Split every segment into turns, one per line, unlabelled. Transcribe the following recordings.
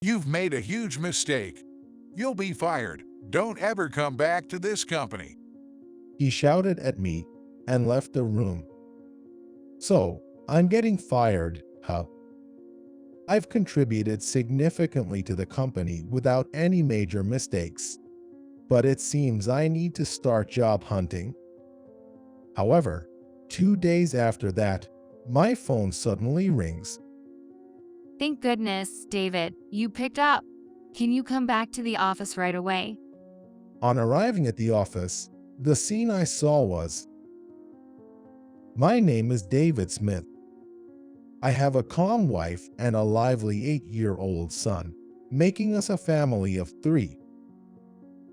You've made a huge mistake. You'll be fired. Don't ever come back to this company.
He shouted at me and left the room. So, I'm getting fired, huh? I've contributed significantly to the company without any major mistakes, but it seems I need to start job hunting. However, 2 days after that, my phone suddenly rings.
Thank goodness, David, you picked up. Can you come back to the office right away?
On arriving at the office, the scene I saw was, my name is David Smith. I have a calm wife and a lively 8-year-old son, making us a family of 3.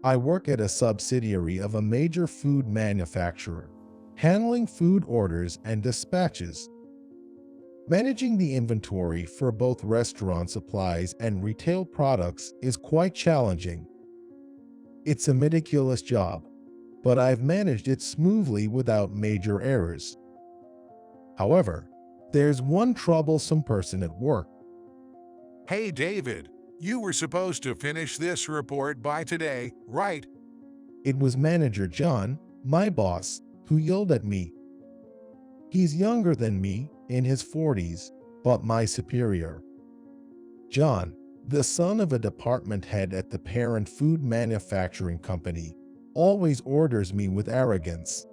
I work at a subsidiary of a major food manufacturer, handling food orders and dispatches. Managing the inventory for both restaurant supplies and retail products is quite challenging. It's a meticulous job, but I've managed it smoothly without major errors. However, there's one troublesome person at work.
Hey, David, you were supposed to finish this report by today, right?
It was Manager John, my boss, who yelled at me. He's younger than me, in his 40s, but my superior. John, the son of a department head at the parent food manufacturing company, always orders me with arrogance.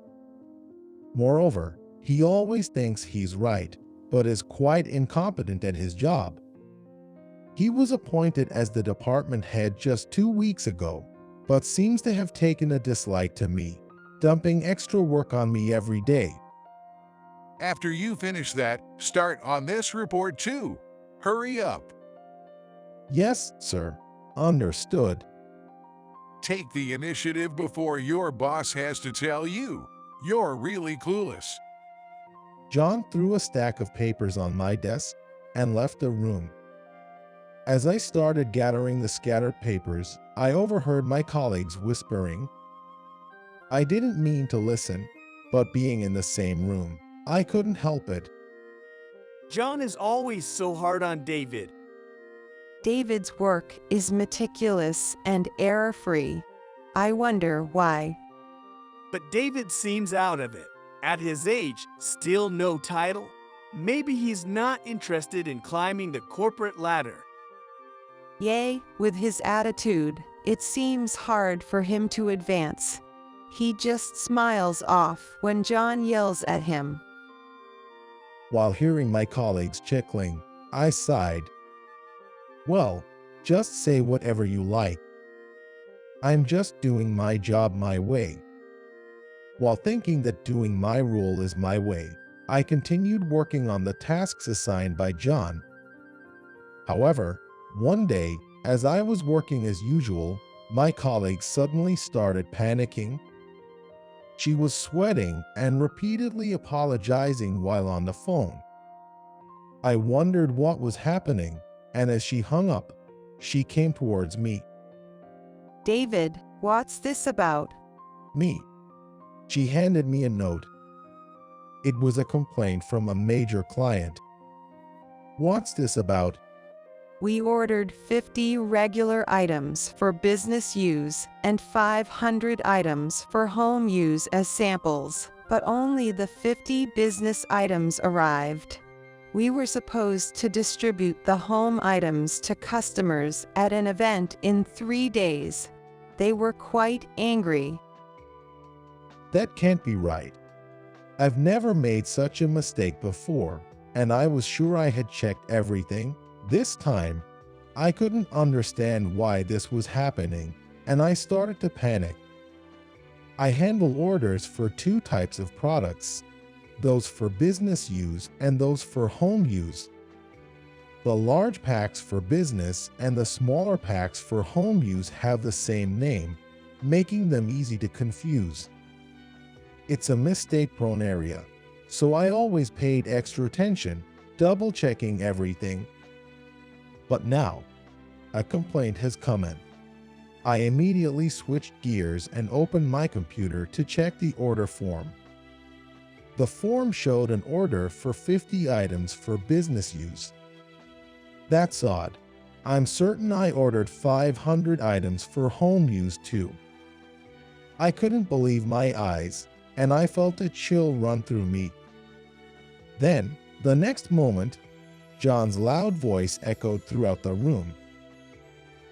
Moreover, he always thinks he's right, but is quite incompetent at his job. He was appointed as the department head just 2 weeks ago, but seems to have taken a dislike to me, dumping extra work on me every day.
After you finish that, start on this report too. Hurry up.
Yes, sir. Understood.
Take the initiative before your boss has to tell you. You're really clueless.
John threw a stack of papers on my desk and left the room. As I started gathering the scattered papers, I overheard my colleagues whispering. I didn't mean to listen, but being in the same room, I couldn't help it.
John is always so hard on David.
David's work is meticulous and error-free. I wonder why.
But David seems out of it. At his age, still no title? Maybe he's not interested in climbing the corporate ladder.
Yea, with his attitude, it seems hard for him to advance. He just smiles off when John yells at him.
While hearing my colleagues chuckling, I sighed. Well, just say whatever you like. I'm just doing my job my way. While thinking that doing my rule is my way, I continued working on the tasks assigned by John. However, one day, as I was working as usual, my colleague suddenly started panicking. She was sweating and repeatedly apologizing while on the phone. I wondered what was happening, and as she hung up, she came towards me.
David, what's this about?
Me. She handed me a note. It was a complaint from a major client. What's this about?
We ordered 50 regular items for business use and 500 items for home use as samples, but only the 50 business items arrived. We were supposed to distribute the home items to customers at an event in 3 days. They were quite angry.
That can't be right. I've never made such a mistake before, and I was sure I had checked everything. This time, I couldn't understand why this was happening, and I started to panic. I handle orders for 2 types of products, those for business use and those for home use. The large packs for business and the smaller packs for home use have the same name, making them easy to confuse. It's a mistake-prone area, so I always paid extra attention, double-checking everything. But now, a complaint has come in. I immediately switched gears and opened my computer to check the order form. The form showed an order for 50 items for business use. That's odd. I'm certain I ordered 500 items for home use too. I couldn't believe my eyes, and I felt a chill run through me. Then, the next moment, John's loud voice echoed throughout the room.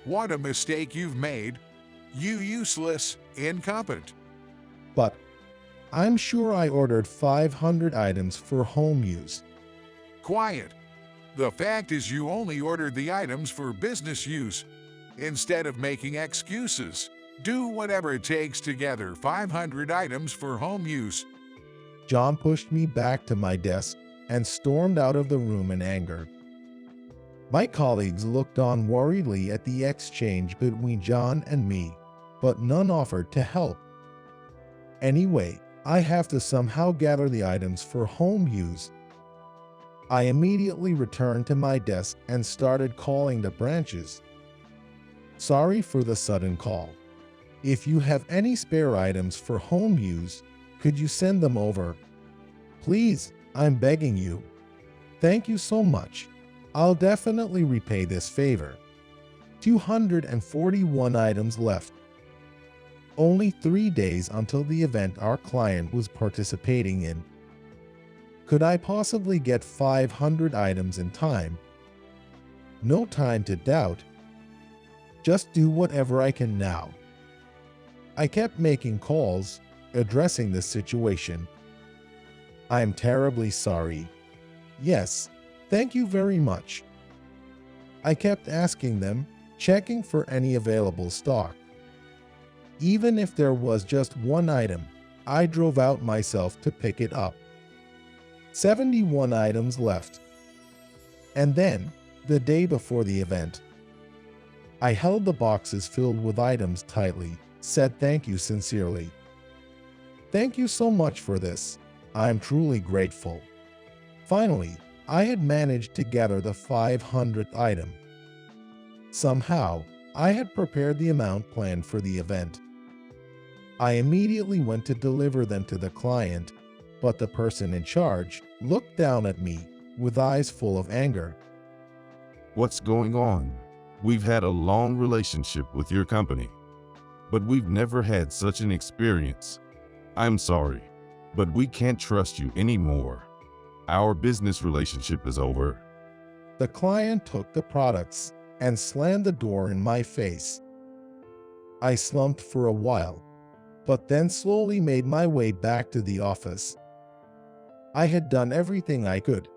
What a mistake you've made. You useless, incompetent.
But I'm sure I ordered 500 items for home use.
Quiet. The fact is you only ordered the items for business use. Instead of making excuses, do whatever it takes to gather 500 items for home use.
John pushed me back to my desk and stormed out of the room in anger. My colleagues looked on worriedly at the exchange between John and me, but none offered to help. Anyway, I have to somehow gather the items for home use. I immediately returned to my desk and started calling the branches. Sorry for the sudden call. If you have any spare items for home use, could you send them over? Please, I'm begging you. Thank you so much. I'll definitely repay this favor. 241 items left. Only 3 days until the event our client was participating in. Could I possibly get 500 items in time? No time to doubt. Just do whatever I can now. I kept making calls, addressing the situation. I am terribly sorry. Yes, thank you very much. I kept asking them, checking for any available stock. Even if there was just one item, I drove out myself to pick it up. 71 items left. And then, the day before the event, I held the boxes filled with items tightly, said thank you sincerely. Thank you so much for this. I am truly grateful. Finally, I had managed to gather the 500th item. Somehow, I had prepared the amount planned for the event. I immediately went to deliver them to the client, but the person in charge looked down at me with eyes full of anger.
What's going on? We've had a long relationship with your company, but we've never had such an experience. I'm sorry, but we can't trust you anymore. Our business relationship is over.
The client took the products and slammed the door in my face. I slumped for a while, but then slowly made my way back to the office. I had done everything I could.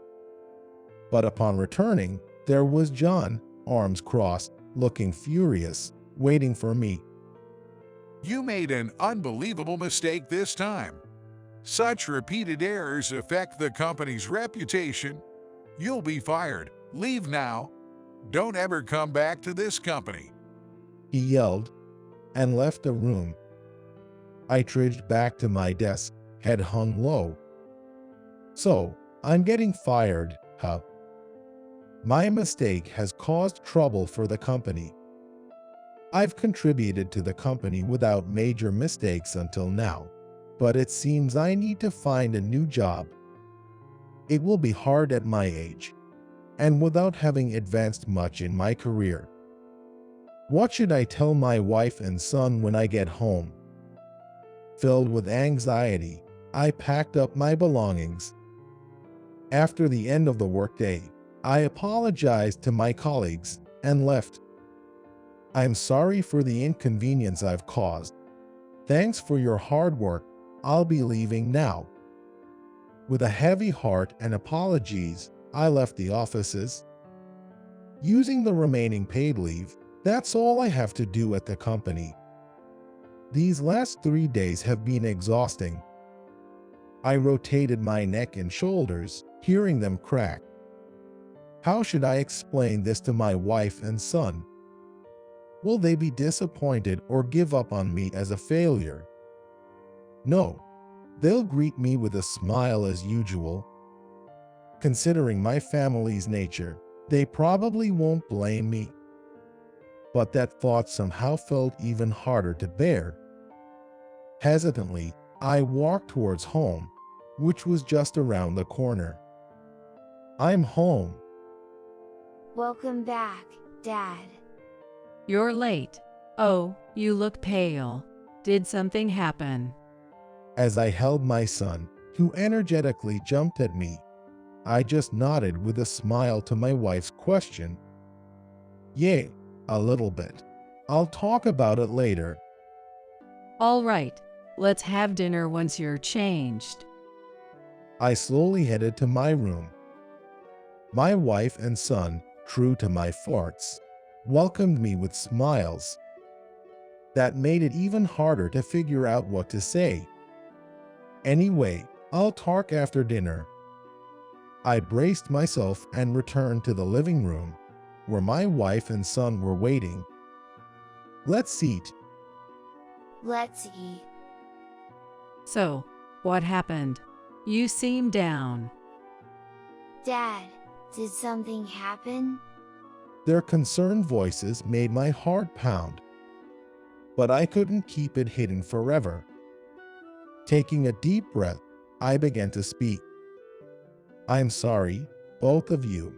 But upon returning, there was John, arms crossed, looking furious, waiting for me.
You made an unbelievable mistake this time. Such repeated errors affect the company's reputation. You'll be fired. Leave now. Don't ever come back to this company.
He yelled and left the room. I trudged back to my desk, head hung low. So, I'm getting fired, huh? My mistake has caused trouble for the company. I've contributed to the company without major mistakes until now, but it seems I need to find a new job. It will be hard at my age, and without having advanced much in my career. What should I tell my wife and son when I get home? Filled with anxiety, I packed up my belongings. After the end of the workday, I apologized to my colleagues and left. I'm sorry for the inconvenience I've caused. Thanks for your hard work. I'll be leaving now. With a heavy heart and apologies, I left the offices. Using the remaining paid leave, that's all I have to do at the company. These last 3 days have been exhausting. I rotated my neck and shoulders, hearing them crack. How should I explain this to my wife and son? Will they be disappointed or give up on me as a failure? No, they'll greet me with a smile as usual. Considering my family's nature, they probably won't blame me. But that thought somehow felt even harder to bear. Hesitantly, I walked towards home, which was just around the corner. I'm home.
Welcome back. Dad.
You're late. Oh, you look pale. Did something happen?
As I held my son, who energetically jumped at me, I just nodded with a smile to my wife's question. Yeah, a little bit. I'll talk about it later.
All right, let's have dinner once you're changed.
I slowly headed to my room. My wife and son, true to my farts, welcomed me with smiles. That made it even harder to figure out what to say. Anyway, I'll talk after dinner. I braced myself and returned to the living room, where my wife and son were waiting. Let's eat.
Let's eat.
So, what happened? You seem down.
Dad, did something happen?
Their concerned voices made my heart pound. But I couldn't keep it hidden forever. Taking a deep breath, I began to speak. I'm sorry, both of you.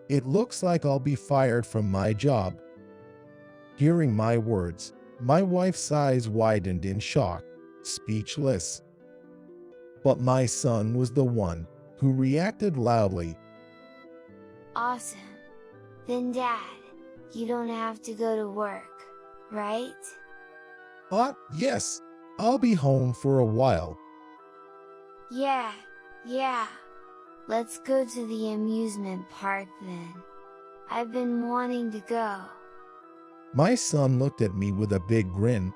It looks like I'll be fired from my job. Hearing my words, my wife's eyes widened in shock, speechless. But my son was the one who reacted loudly.
Awesome. Then Dad, you don't have to go to work, right?
Yes, I'll be home for a while.
Yeah. Let's go to the amusement park then. I've been wanting to go.
My son looked at me with a big grin.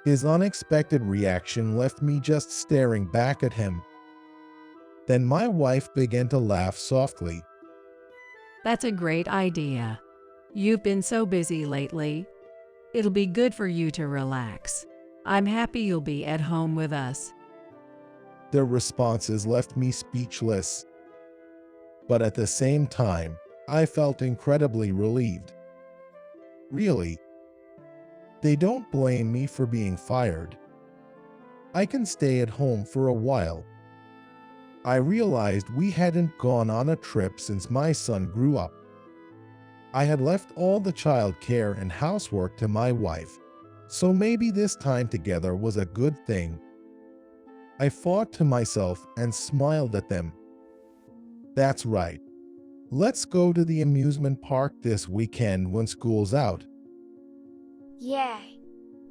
His unexpected reaction left me just staring back at him. Then my wife began to laugh softly.
That's a great idea. You've been so busy lately. It'll be good for you to relax. I'm happy you'll be at home with us.
Their responses left me speechless. But at the same time, I felt incredibly relieved. Really, they don't blame me for being fired. I can stay at home for a while. I realized we hadn't gone on a trip since my son grew up. I had left all the child care and housework to my wife, so maybe this time together was a good thing. I thought to myself and smiled at them. That's right. Let's go to the amusement park this weekend when school's out.
Yay!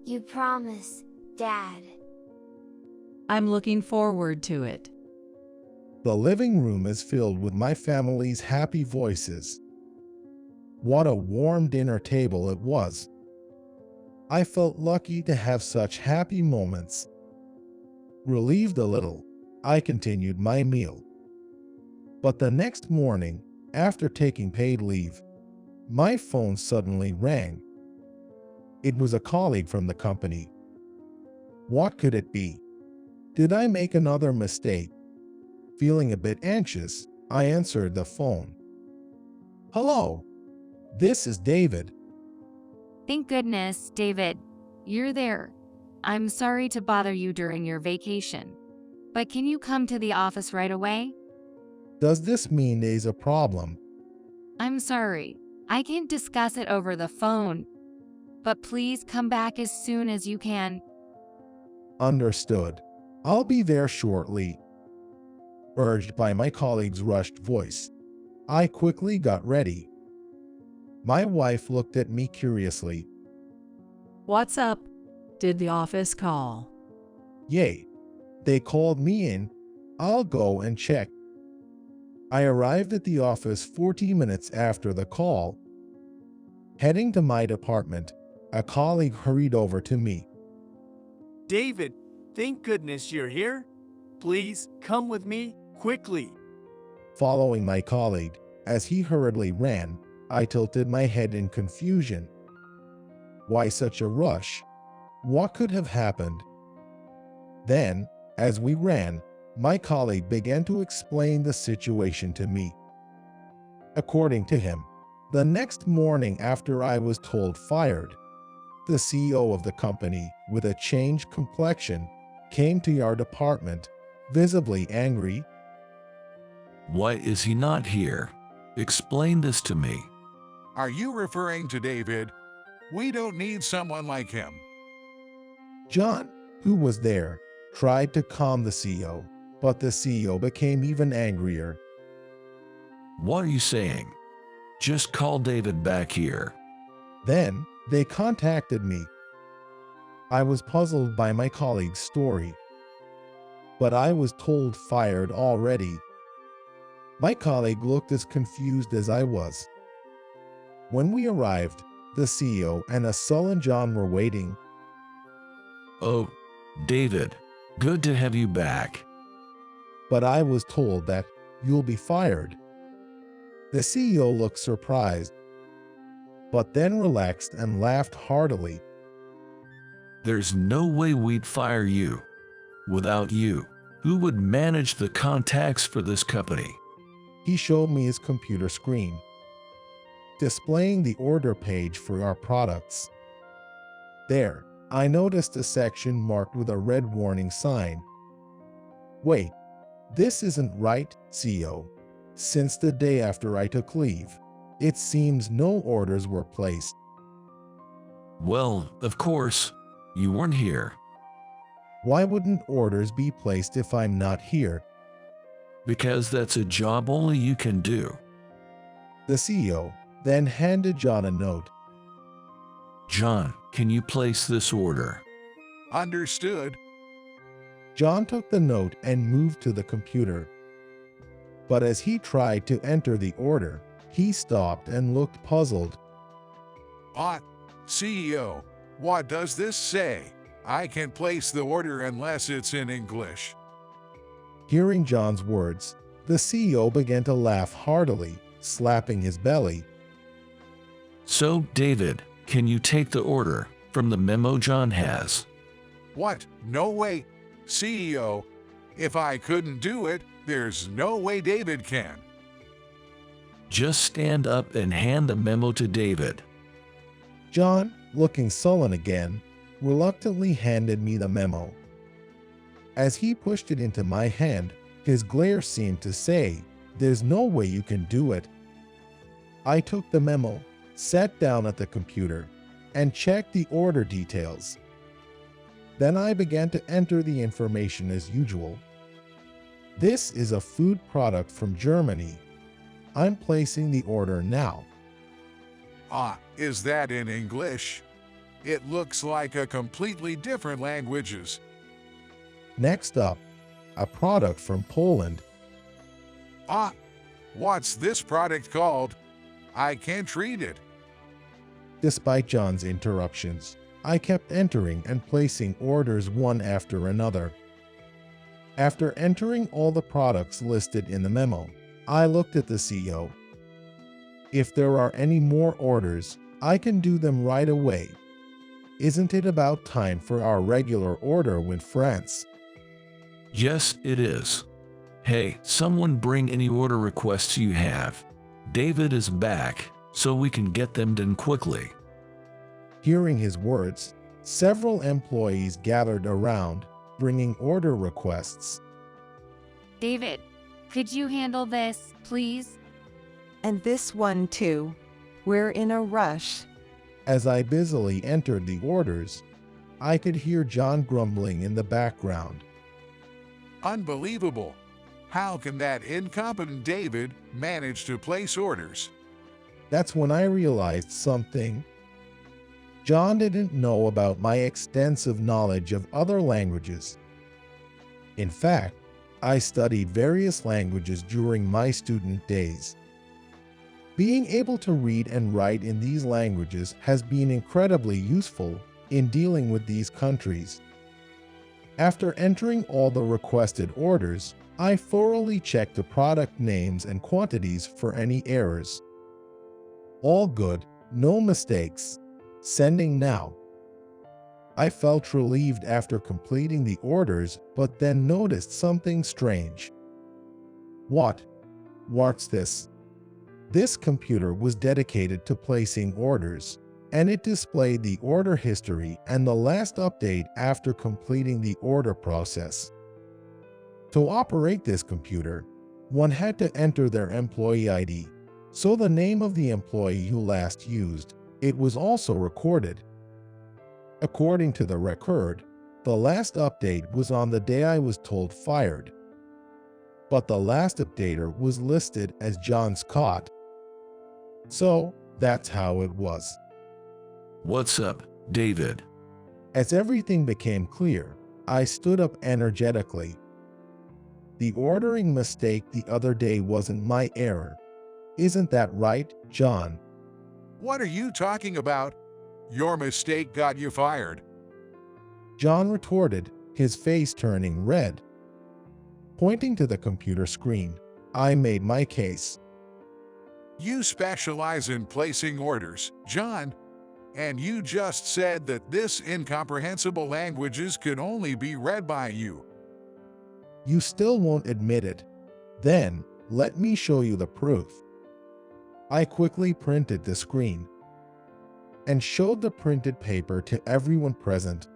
You promise, Dad.
I'm looking forward to it.
The living room is filled with my family's happy voices. What a warm dinner table it was. I felt lucky to have such happy moments. Relieved a little, I continued my meal. But the next morning, after taking paid leave, my phone suddenly rang. It was a colleague from the company. What could it be? Did I make another mistake? Feeling a bit anxious, I answered the phone. Hello, this is David.
Thank goodness, David, you're there. I'm sorry to bother you during your vacation, but can you come to the office right away?
Does this mean there's a problem?
I'm sorry, I can't discuss it over the phone, but please come back as soon as you can.
Understood. I'll be there shortly. Urged by my colleague's rushed voice, I quickly got ready. My wife looked at me curiously.
What's up? Did the office call?
Yay, they called me in. I'll go and check. I arrived at the office 40 minutes after the call. Heading to my department, a colleague hurried over to me.
David, thank goodness you're here. Please come with me quickly.
Following my colleague, as he hurriedly ran, I tilted my head in confusion. Why such a rush? What could have happened? Then, as we ran, my colleague began to explain the situation to me. According to him, the next morning after I was told fired, the CEO of the company, with a changed complexion, came to our department, visibly angry.
Why is he not here? Explain this to me.
Are you referring to David? We don't need someone like him.
John, who was there, tried to calm the CEO, but the CEO became even angrier.
What are you saying? Just call David back here.
Then they contacted me. I was puzzled by my colleague's story, but I was told fired already. My colleague looked as confused as I was. When we arrived, the CEO and a sullen John were waiting.
Oh, David, good to have you back.
But I was told that you'll be fired. The CEO looked surprised, but then relaxed and laughed heartily.
There's no way we'd fire you. Without you, who would manage the contacts for this company?
He showed me his computer screen, displaying the order page for our products. There, I noticed a section marked with a red warning sign. Wait, this isn't right, CEO. Since the day after I took leave, it seems no orders were placed.
Well, of course, you weren't here.
Why wouldn't orders be placed if I'm not here?
Because that's a job only you can do.
The CEO then handed John a note.
John, can you place this order?
Understood.
John took the note and moved to the computer. But as he tried to enter the order, he stopped and looked puzzled.
CEO, what does this say? I can place the order unless it's in English.
Hearing John's words, the CEO began to laugh heartily, slapping his belly.
So, David, can you take the order from the memo John has?
What? No way. CEO, if I couldn't do it, there's no way David can.
Just stand up and hand the memo to David.
John, looking sullen again, reluctantly handed me the memo. As he pushed it into my hand, his glare seemed to say, "There's no way you can do it." I took the memo, sat down at the computer, and checked the order details. Then I began to enter the information as usual. This is a food product from Germany. I'm placing the order now.
Is that in English? It looks like a completely different languages.
Next up, a product from Poland.
What's this product called? I can't read it.
Despite John's interruptions, I kept entering and placing orders one after another. After entering all the products listed in the memo, I looked at the CEO. If there are any more orders, I can do them right away. Isn't it about time for our regular order with France?
Yes, it is. Hey, someone bring any order requests you have. David is back, so we can get them done quickly.
Hearing his words, several employees gathered around, bringing order requests.
David, could you handle this, please?
And this one too. We're in a rush.
As I busily entered the orders, I could hear John grumbling in the background.
Unbelievable. How can that incompetent David manage to place orders?
That's when I realized something. John didn't know about my extensive knowledge of other languages. In fact, I studied various languages during my student days. Being able to read and write in these languages has been incredibly useful in dealing with these countries. After entering all the requested orders, I thoroughly checked the product names and quantities for any errors. All good, no mistakes. Sending now. I felt relieved after completing the orders, but then noticed something strange. What's this? This computer was dedicated to placing orders, and it displayed the order history and the last update after completing the order process. To operate this computer, one had to enter their employee ID, So the name of the employee who last used it was also recorded. According to the record, the last update was on the day I was told fired, but the last updater was listed as John Scott. So that's how it was.
What's up, David?
As everything became clear, I stood up energetically. The ordering mistake the other day wasn't my error. Isn't that right, John?
What are you talking about? Your mistake got you fired.
John retorted, his face turning red. Pointing to the computer screen, I made my case.
You specialize in placing orders, John, and you just said that this incomprehensible languages could only be read by you.
You still won't admit it. Then, let me show you the proof. I quickly printed the screen and showed the printed paper to everyone present.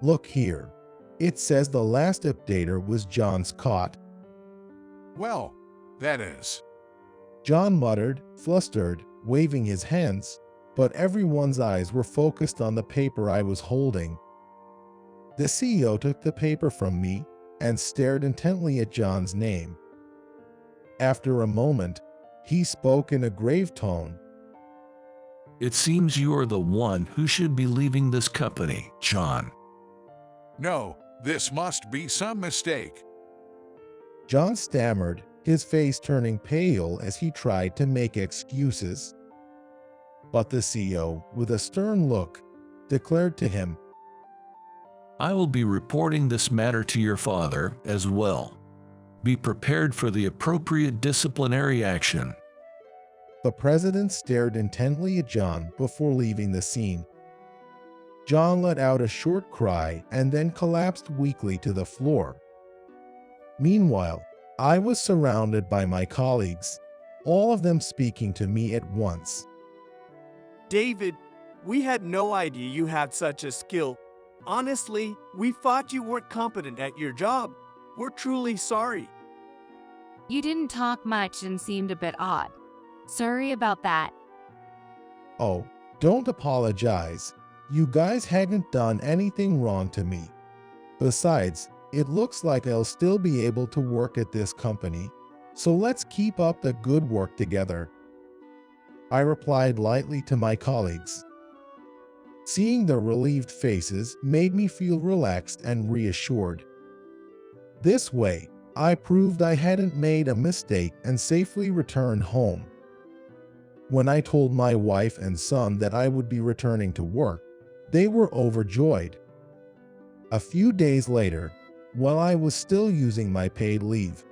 Look here. It says the last updater was John Scott.
Well, that is.
John muttered, flustered, waving his hands, but everyone's eyes were focused on the paper I was holding. The CEO took the paper from me and stared intently at John's name. After a moment, he spoke in a grave tone.
It seems you are the one who should be leaving this company, John.
No, this must be some mistake.
John stammered, his face turning pale as he tried to make excuses. But the CEO, with a stern look, declared to him,
I will be reporting this matter to your father as well. Be prepared for the appropriate disciplinary action.
The president stared intently at John before leaving the scene. John let out a short cry and then collapsed weakly to the floor. Meanwhile, I was surrounded by my colleagues, all of them speaking to me at once.
David, we had no idea you had such a skill. Honestly, we thought you weren't competent at your job. We're truly sorry.
You didn't talk much and seemed a bit odd. Sorry about that.
Oh, don't apologize. You guys hadn't done anything wrong to me. Besides, it looks like I'll still be able to work at this company, so let's keep up the good work together. I replied lightly to my colleagues. Seeing their relieved faces made me feel relaxed and reassured. This way, I proved I hadn't made a mistake and safely returned home. When I told my wife and son that I would be returning to work, they were overjoyed. A few days later, while I was still using my paid leave,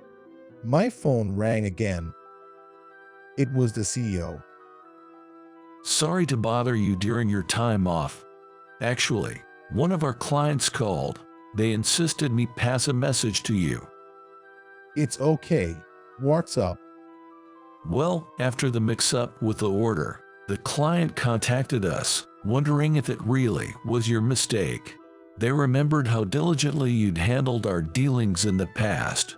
my phone rang again. It was the CEO.
Sorry to bother you during your time off. Actually, one of our clients called. They insisted me pass a message to you.
It's okay. What's up?
Well, after the mix-up with the order, the client contacted us, wondering if it really was your mistake. They remembered how diligently you'd handled our dealings in the past,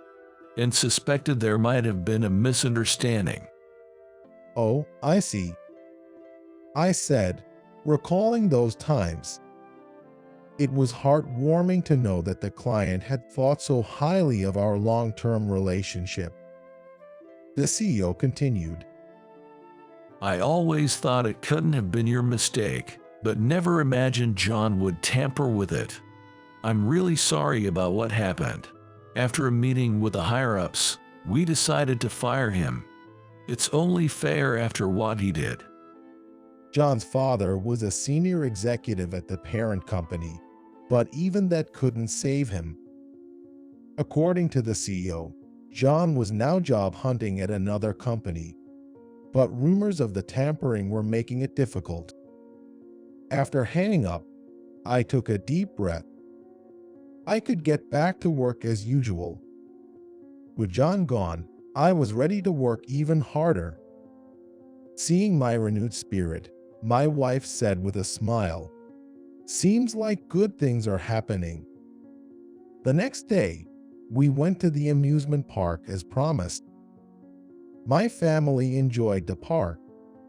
and suspected there might have been a misunderstanding.
Oh, I see. I said, recalling those times. It was heartwarming to know that the client had thought so highly of our long-term relationship. The CEO continued.
I always thought it couldn't have been your mistake, but never imagined John would tamper with it. I'm really sorry about what happened. After a meeting with the higher-ups, we decided to fire him. It's only fair after what he did.
John's father was a senior executive at the parent company, but even that couldn't save him. According to the CEO, John was now job hunting at another company, but rumors of the tampering were making it difficult. After hanging up, I took a deep breath. I could get back to work as usual. With John gone, I was ready to work even harder. Seeing my renewed spirit, my wife said with a smile, "Seems like good things are happening." The next day, we went to the amusement park as promised. My family enjoyed the park,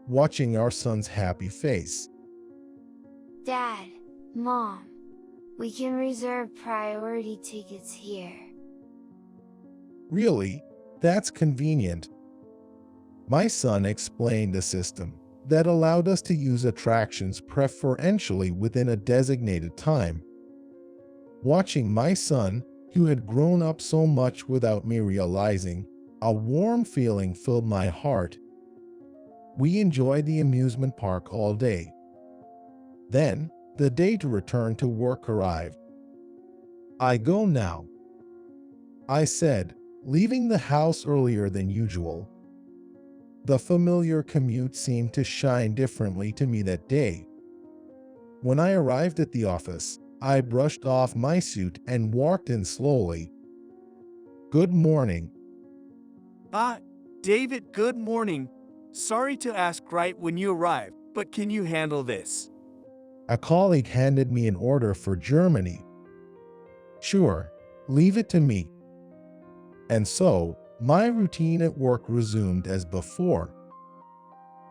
watching our son's happy face.
Dad, Mom, we can reserve priority tickets here.
Really? That's convenient. My son explained the system that allowed us to use attractions preferentially within a designated time. Watching my son, who had grown up so much without me realizing, a warm feeling filled my heart. We enjoyed the amusement park all day. Then, the day to return to work arrived. I go now, I said, leaving the house earlier than usual. The familiar commute seemed to shine differently to me that day. When I arrived at the office, I brushed off my suit and walked in slowly. Good morning.
David, good morning. Sorry to ask right when you arrive, but can you handle this?
A colleague handed me an order for Germany. Sure, leave it to me. And so, my routine at work resumed as before.